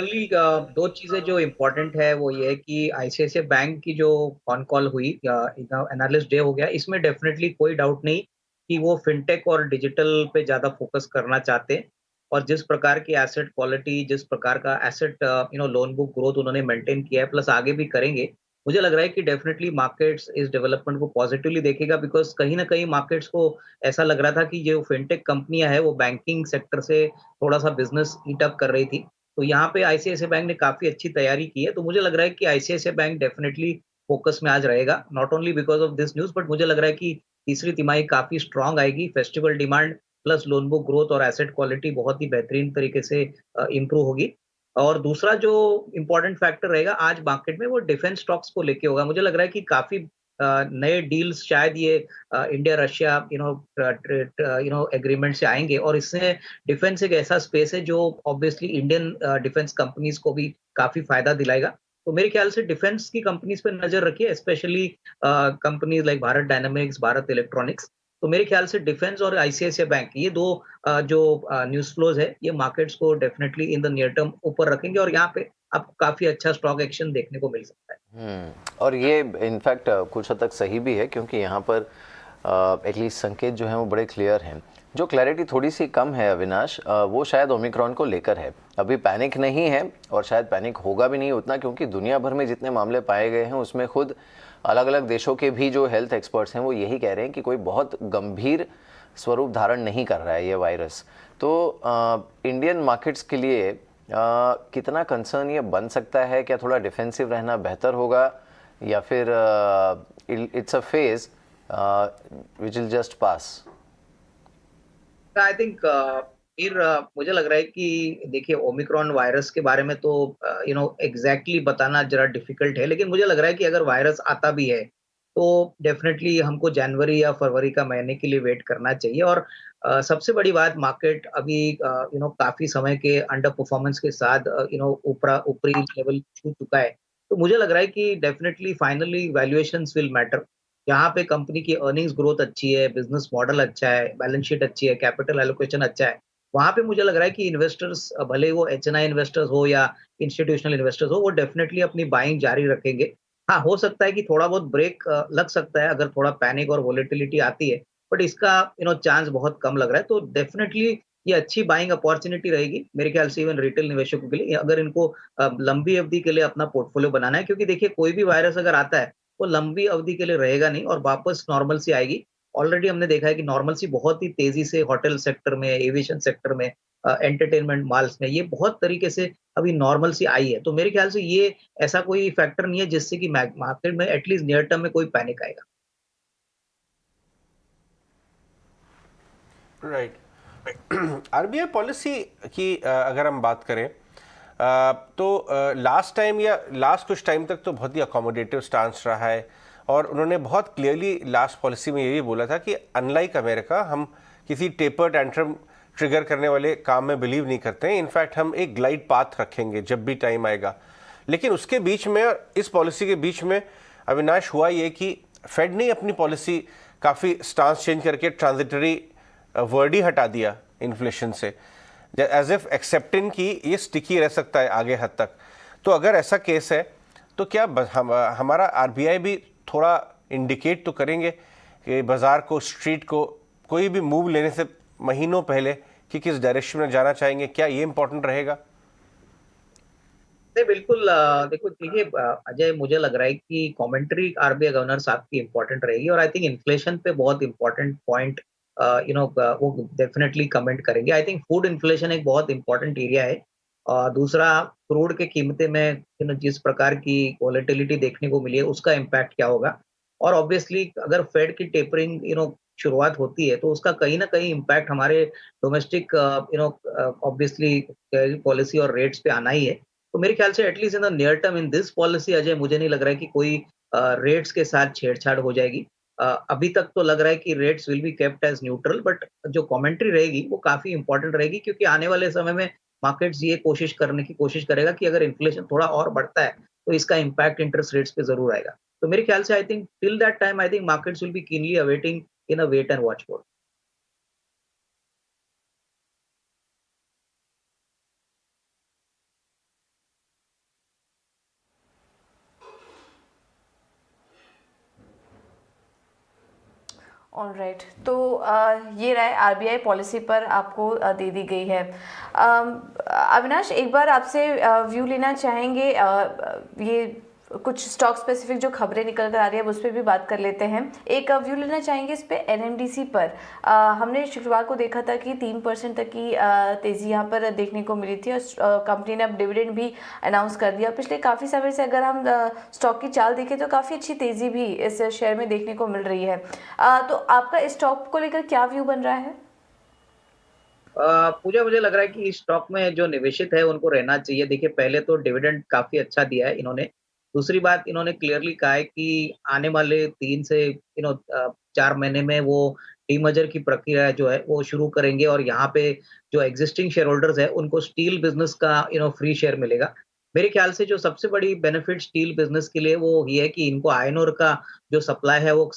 Only, दो चीजें जो इम्पोर्टेंट है वो ये है कि आईसीआईसीआई बैंक की जो ऑन कॉल हुई एनालिस्ट डे हो गया, इसमें डेफिनेटली कोई डाउट नहीं कि वो फिनटेक और डिजिटल पे ज्यादा फोकस करना चाहते हैं। और जिस प्रकार की एसेट क्वालिटी, जिस प्रकार का एसेट लोन बुक ग्रोथ उन्होंने मेंटेन किया है, प्लस आगे भी करेंगे, मुझे लग रहा है कि डेफिनेटली मार्केट्स इस डेवलपमेंट को पॉजिटिवली देखेगा। बिकॉज कहीं ना कहीं मार्केट्स को ऐसा लग रहा था कि जो फिनटेक कंपनियां हैं वो बैंकिंग सेक्टर से थोड़ा सा बिजनेस ईट अप कर रही थी। तो यहाँ पे आईसीआईसीआई बैंक ने काफी अच्छी तैयारी की है, तो मुझे लग रहा है कि आईसीआईसीआई बैंक डेफिनेटली फोकस में आज रहेगा, not only because of this news, but मुझे लग रहा है कि तीसरी तिमाही काफी स्ट्रांग आएगी। Festival demand plus lone book growth और एसेट क्वालिटी बहुत ही बेहतरीन तरीके से इंप्रूव होगी। और दूसरा जो इम्पोर्टेंट फैक्टर रहेगा आज मार्केट में, वो डिफेंस स्टॉक्स को लेके होगा। मुझे लग रहा है कि काफी नए डील्स शायद ये इंडिया रशिया एग्रीमेंट से आएंगे, और इससे डिफेंस एक ऐसा स्पेस है जो ऑब्वियसली इंडियन डिफेंस कंपनीज को भी काफी फायदा दिलाएगा। तो मेरे ख्याल से डिफेंस की कंपनीज पे नजर रखिए, specially companies like Bharat dynamics, Bharat electronics. तो मेरे ख्याल से डिफेंस और आईसीआईसीआई बैंक, ये दो जो न्यूज फ्लोज है, ये मार्केट्स को definitely in the near term ऊपर रखेंगे, और यहाँ पे आपको काफी अच्छा स्टॉक एक्शन देखने को मिल सकता है। और ये इनफैक्ट कुछ हद तक सही भी है, क्योंकि यहाँ पर एटलीस्ट संकेत जो हैं वो बड़े क्लियर हैं। जो क्लैरिटी थोड़ी सी कम है अविनाश, वो शायद ओमिक्रॉन को लेकर है। अभी पैनिक नहीं है, और शायद पैनिक होगा भी नहीं उतना, क्योंकि दुनिया भर में जितने मामले पाए गए हैं उसमें खुद अलग अलग देशों के भी जो हेल्थ एक्सपर्ट्स हैं वो यही कह रहे हैं कि कोई बहुत गंभीर स्वरूप धारण नहीं कर रहा है ये वायरस। तो इंडियन मार्केट्स के लिए कितना कंसर्न ये बन सकता है? क्या थोड़ा डिफेंसिव रहना बेहतर होगा, या फिर it's a phase which will just pass? I think फिर मुझे लग रहा है कि देखिए, ओमिक्रॉन वायरस के बारे में तो एग्जैक्टली बताना जरा डिफिकल्ट है, लेकिन मुझे लग रहा है कि अगर वायरस आता भी है तो डेफिनेटली हमको जनवरी या फरवरी का महीने के लिए वेट करना चाहिए। और सबसे बड़ी बात, मार्केट अभी काफी समय के अंडर परफॉर्मेंस के साथ ऊपरी लेवल छू चुका है। तो मुझे लग रहा है कि definitely finally valuations will matter. यहाँ पे कंपनी की अर्निंग्स ग्रोथ अच्छी है, बिजनेस मॉडल अच्छा है, बैलेंस शीट अच्छी है, कैपिटल एलोकेशन अच्छा है, वहां पे मुझे लग रहा है कि इन्वेस्टर्स, भले वो एचएनआई इन्वेस्टर्स हो या इंस्टीट्यूशनल इन्वेस्टर्स हो, वो डेफिनेटली अपनी बाइंग जारी रखेंगे। हाँ, हो सकता है कि थोड़ा बहुत ब्रेक लग सकता है अगर थोड़ा पैनिक और वोलेटिलिटी आती है, बट इसका चांस बहुत कम लग रहा है। तो डेफिनेटली ये अच्छी बाइंग अपॉर्चुनिटी रहेगी मेरे ख्याल से, इवन रिटेल निवेशकों के लिए, अगर इनको लंबी अवधि के लिए अपना पोर्टफोलियो बनाना है। क्योंकि देखिए, कोई भी वायरस अगर आता है वो लंबी अवधि के लिए रहेगा नहीं, और वापस नॉर्मल सी आएगी। ऑलरेडी हमने देखा है कि नॉर्मल सी बहुत ही तेजी से होटल सेक्टर में, एविएशन सेक्टर में, एंटरटेनमेंट माल्स में, ये बहुत तरीके से अभी नॉर्मल सी आई है। तो मेरे ख्याल से ये ऐसा कोई फैक्टर नहीं है जिससे कि मार्केट में एटलीस्ट नियर टर्म में कोई पैनिक आएगा। राइट। आरबीआई पॉलिसी की अगर हम बात करें, तो लास्ट टाइम या लास्ट कुछ टाइम तक तो बहुत ही अकोमोडेटिव स्टांस रहा है, और उन्होंने बहुत क्लियरली लास्ट पॉलिसी में ये भी बोला था कि अनलाइक अमेरिका, हम किसी टेपर टैंट्रम ट्रिगर करने वाले काम में बिलीव नहीं करते हैं। इनफैक्ट हम एक ग्लाइड पाथ रखेंगे जब भी टाइम आएगा। लेकिन उसके बीच में, इस पॉलिसी के बीच में अविनाश, हुआ ये कि फेड ने अपनी पॉलिसी काफ़ी स्टांस चेंज करके ट्रांजिटरी वर्ड ही हटा दिया इन्फ्लेशन से, एज इफ एक्सेप्टिंग कि ये स्टिकी रह सकता है आगे हद तक। तो अगर ऐसा केस है तो क्या हमारा आरबीआई भी थोड़ा इंडिकेट तो करेंगे कि बाजार को, स्ट्रीट को, कोई भी मूव लेने से महीनों पहले कि किस डायरेक्शन में जाना चाहेंगे? क्या ये इंपॉर्टेंट रहेगा? नहीं, बिल्कुल। देखो, देखिए अजय, मुझे लग रहा है कि कमेंट्री आरबीआई गवर्नर साहब की इंपॉर्टेंट रहेगी, और आई थिंक इन्फ्लेशन पे बहुत इंपॉर्टेंट पॉइंट वो डेफिनेटली कमेंट करेंगे। आई थिंक फूड इन्फ्लेशन एक बहुत इंपॉर्टेंट एरिया है। दूसरा, क्रूड के कीमतें में जिस प्रकार की वॉलेटिलिटी देखने को मिली है, उसका इम्पैक्ट क्या होगा। और ऑब्वियसली अगर फेड की टेपरिंग शुरुआत होती है, तो उसका कहीं ना कहीं इम्पैक्ट हमारे डोमेस्टिक ऑब्वियसली पॉलिसी और रेट्स पे आना ही है। तो मेरे ख्याल से at least in the near term in this policy, Ajay, मुझे नहीं लग रहा है कि कोई रेट्स के साथ छेड़छाड़ हो जाएगी। अभी तक तो लग रहा है कि rates will be kept as neutral, but जो कमेंट्री रहेगी वो काफी इंपॉर्टेंट रहेगी, क्योंकि आने वाले समय में मार्केट्स ये कोशिश करने की कोशिश करेगा कि अगर इन्फ्लेशन थोड़ा और बढ़ता है तो इसका इम्पैक्ट इंटरेस्ट रेट्स पे जरूर आएगा। तो मेरे ख्याल से I think till that time, I think markets will be keenly awaiting in a wait and watch mode. Alright, तो ये राय आरबीआई पॉलिसी पर आपको दे दी गई है। अविनाश, एक बार आपसे व्यू लेना चाहेंगे, ये कुछ स्टॉक स्पेसिफिक जो खबरें निकल कर आ रही है उस पर भी बात कर लेते हैं। एक व्यू लेना चाहेंगे इस पे एनएमडीसी पर। हमने शुक्रवार को देखा था कि 3% तक की तेज़ी यहाँ पर देखने को मिली थी, और कंपनी ने अब डिविडेंड भी अनाउंस कर दिया। पिछले काफ़ी समय से अगर हम स्टॉक की चाल देखें तो काफ़ी अच्छी तेज़ी भी इस शेयर में देखने को मिल रही है। तो आपका इस स्टॉक को लेकर क्या व्यू बन रहा है? पूजा, मुझे लग रहा है कि इस स्टॉक में जो निवेशित है उनको रहना चाहिए। देखिए, पहले तो डिविडेंड काफ़ी अच्छा दिया है इन्होंने। दूसरी बात, इन्होंने क्लियरली कहा है कि आने वाले 3 से 4 महीने में वो डीमर्जर की प्रक्रिया जो है वो शुरू करेंगे, और यहाँ पे जो एक्जिस्टिंग शेयर होल्डर्स हैं उनको स्टील बिज़नेस का फ्री शेयर मिलेगा। मेरे ख्याल से जो सबसे बड़ी बेनिफिट स्टील बिज़नेस के लिए वो ये है कि इनको आयरन ओर का जो सप्लाई है वो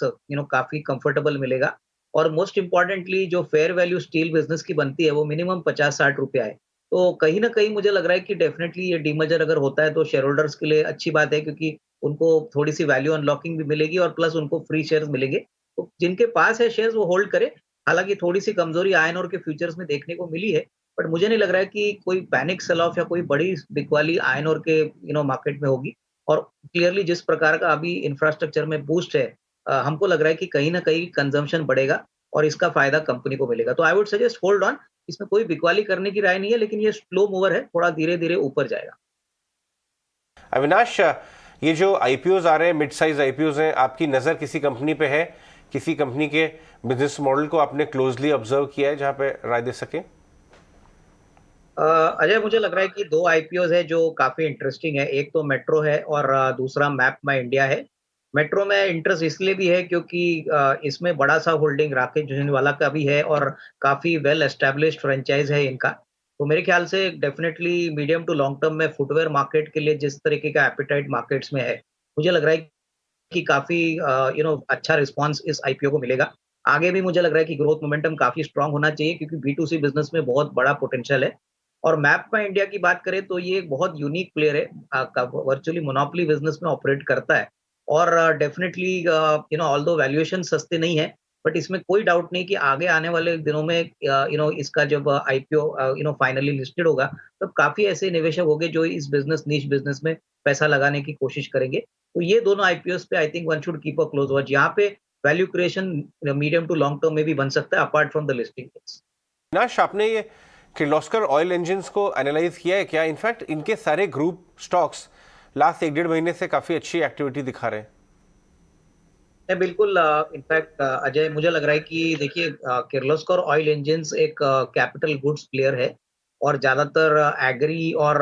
काफ़ी कंफर्टेबल मिलेगा। और मोस्ट इम्पोर्टेंटली जो फेयर वैल्यू स्टील बिज़नेस की बनती है वो मिनिमम 50-60 रुपया है। तो कहीं न कहीं मुझे लग रहा है कि डेफ़िनेटली ये डीमर्जर अगर होता है तो शेयर होल्डर्स के लिए अच्छी बात है, क्योंकि उनको थोड़ी-सी वैल्यू अनलॉकिंग भी मिलेगी और प्लस उनको फ्री शेयर्स मिलेंगे। तो जिनके पास है शेयर्स वो होल्ड करें। हालाँकि थोड़ी-सी कमज़ोरी आयरन ओर के फ्यूचर्स में देखने को मिली है, बट मुझे नहीं लग रहा है कि कोई पैनिक सेल ऑफ या कोई बड़ी बिकवाली आयरन ओर के मार्केट में होगी। और क्लियरली जिस प्रकार का अभी इंफ्रास्ट्रक्चर में बूस्ट है, हमको लग रहा है कि कहीं न कहीं कंज़म्पशन बढ़ेगा और इसका फ़ायदा कंपनी को मिलेगा। तो I would suggest hold on. इसमें कोई बिकवाली करने की राय नहीं है, लेकिन ये स्लो मूवर है, थोड़ा धीरे-धीरे ऊपर जाएगा। अविनाश, ये जो आईपीओज आ रहे हैं, मिड साइज आईपीओज हैं, आपकी नज़र किसी कंपनी पे है? किसी कंपनी के बिजनेस मॉडल को आपने क्लोजली ऑब्जर्व किया है जहां पे राय दे सके? अजय, मुझे लग रहा है कि 2 आईपीओज है जो काफ़ी इंटरेस्टिंग है। एक तो मेट्रो है और दूसरा मैप माई इंडिया है। मेट्रो में इंटरेस्ट इसलिए भी है क्योंकि इसमें बड़ा-सा होल्डिंग राकेश झुनझुनवाला का भी है और काफ़ी वेल एस्टेब्लिश्ड फ्रैंचाइज़ है इनका। तो मेरे ख्याल से definitely medium to long term में फुटवियर मार्केट के लिए जिस तरीके का एपेटाइट मार्केट्स में है, मुझे लग रहा है कि काफ़ी अच्छा रिस्पॉन्स इस आईपीओ को मिलेगा। आगे भी मुझे लग रहा है कि ग्रोथ मोमेंटम काफ़ी स्ट्रॉन्ग होना चाहिए, क्योंकि बी टू सी बिज़नेस में बहुत बड़ा पोटेंशियल है। और मैप माई इंडिया की बात करें तो ये एक बहुत यूनिक प्लेयर है, वर्चुअली मोनोपोली बिज़नेस में ऑपरेट करता है। और डेफ़िनेटली ऑल्दो वैल्यूएशन सस्ते नहीं है, बट इसमें कोई डाउट नहीं कि आगे आने वाले दिनों में इसका जब आईपीओ फाइनली लिस्टेड होगा, तब काफ़ी ऐसे निवेशक होंगे जो इस नीश बिज़नेस में पैसा लगाने की कोशिश करेंगे। तो ये दोनों आईपीओस पे I think one should keep a close watch. यहाँ पे value creation medium to long term में भी बन सकता है apart from the listing. Avinash, आपने ये किर्लोस्कर ऑयल इंजन्स को एनालाइज किया है क्या? इनफैक्ट इनके सारे ग्रुप स्टॉक्स लास्ट 1-1.5 महीने से काफी अच्छी एक्टिविटी दिखा रहे हैं। बिल्कुल। इनफैक्ट अजय, मुझे लग रहा है कि देखिए, किर्लोस्कर ऑयल इंजन्स एक कैपिटल गुड्स प्लेयर है, और ज़्यादातर एग्री और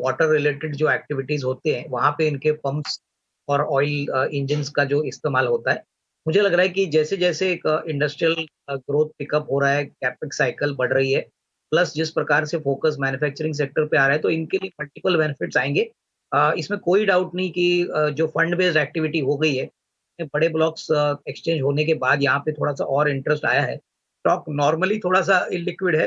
वाटर रिलेटेड जो एक्टिविटीज़ होते हैं वहाँ पे इनके पंप्स और ऑयल इंजन्स का जो इस्तेमाल होता है। मुझे लग रहा है कि जैसे-जैसे एक इंडस्ट्रियल ग्रोथ पिकअप हो रहा है, कैपेक्स साइकिल बढ़ रही है, प्लस जिस प्रकार से फोकस मैन्युफैक्चरिंग सेक्टर पे आ रहा है, तो इनके लिए मल्टीपल बेनिफिट्स आएँगे। इसमें कोई डाउट नहीं कि जो फंड बेस्ड एक्टिविटी हो गई है, बड़े ब्लॉक्स एक्सचेंज होने के बाद यहाँ पे थोड़ा-सा और इंटरेस्ट आया है। स्टॉक नॉर्मली थोड़ा-सा इलिक्विड है,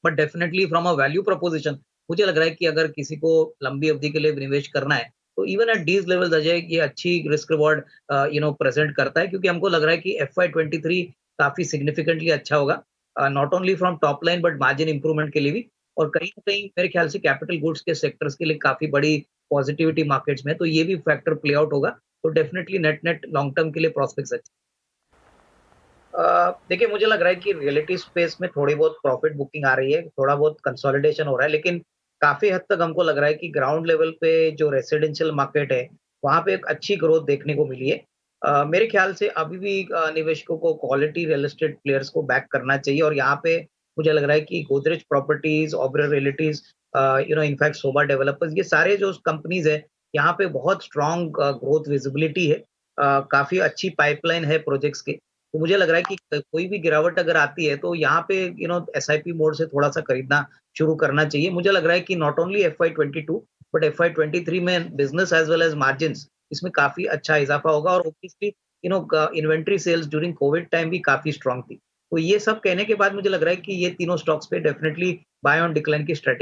but definitely from a value proposition मुझे लग रहा है कि अगर किसी को लंबी अवधि के लिए निवेश करना है, तो even at these levels Ajay, ये अच्छी रिस्क रिवॉर्ड प्रेज़ेंट करता है, क्योंकि हमको लग रहा है कि एफवाई 23 काफ़ी सिग्निफिकेंटली अच्छा होगा, not only from top line but margin improvement के लिए भी। और कहीं न कहीं मेरे ख्याल से कैपिटल गुड्स के सेक्टर्स के लिए काफ़ी बड़ी पॉजिटिविटी मार्केट्स में है, तो ये भी फैक्टर प्ले आउट होगा। तो डेफिनिटली नेट-नेट लॉन्ग टर्म के लिए प्रॉस्पेक्ट्स अच्छे। देखिए, मुझे लग रहा है कि रियलिटी स्पेस में थोड़ी बहुत प्रॉफिट बुकिंग आ रही है, थोड़ा बहुत कंसोलिडेशन हो रहा है, लेकिन काफ़ी हद तक हमको लग रहा है कि ग्राउंड लेवल पे जो रेसिडेंशियल मार्केट है, वहाँ पे एक अच्छी ग्रोथ देखने को मिली है। मेरे ख्याल से अभी भी निवेशकों को क्वालिटी रियल एस्टेट प्लेयर्स को बैक करना चाहिए, और यहाँ पे मुझे लग रहा है कि गोदरेज प्रॉपर्टीज़, ओबेरॉय रियल्टीज़, इनफैक्ट सोभा डेवलपर्स, ये सारे जो कंपनीज़ हैं, यहाँ पे बहुत स्ट्रॉन्ग ग्रोथ विजिबिलिटी है। काफ़ी अच्छी पाइपलाइन है प्रोजेक्ट्स की। तो मुझे लग रहा है कि कोई भी गिरावट अगर आती है तो यहाँ पे एसआईपी मोड से थोड़ा-सा खरीदना शुरू करना चाहिए। मुझे लग रहा है कि not only FY 22 but FY 23 में business as well as margins इसमें काफ़ी अच्छा इज़ाफ़ा होगा, और obviously inventory sales during Covid time भी काफ़ी स्ट्रॉन्ग थी। तो ये सब कहने के बाद मुझे लग रहा है कि ये तीनों स्टॉक्स पे डेफिनिटली बाय ऑन डिक्लाइन की स्ट्रैटेजी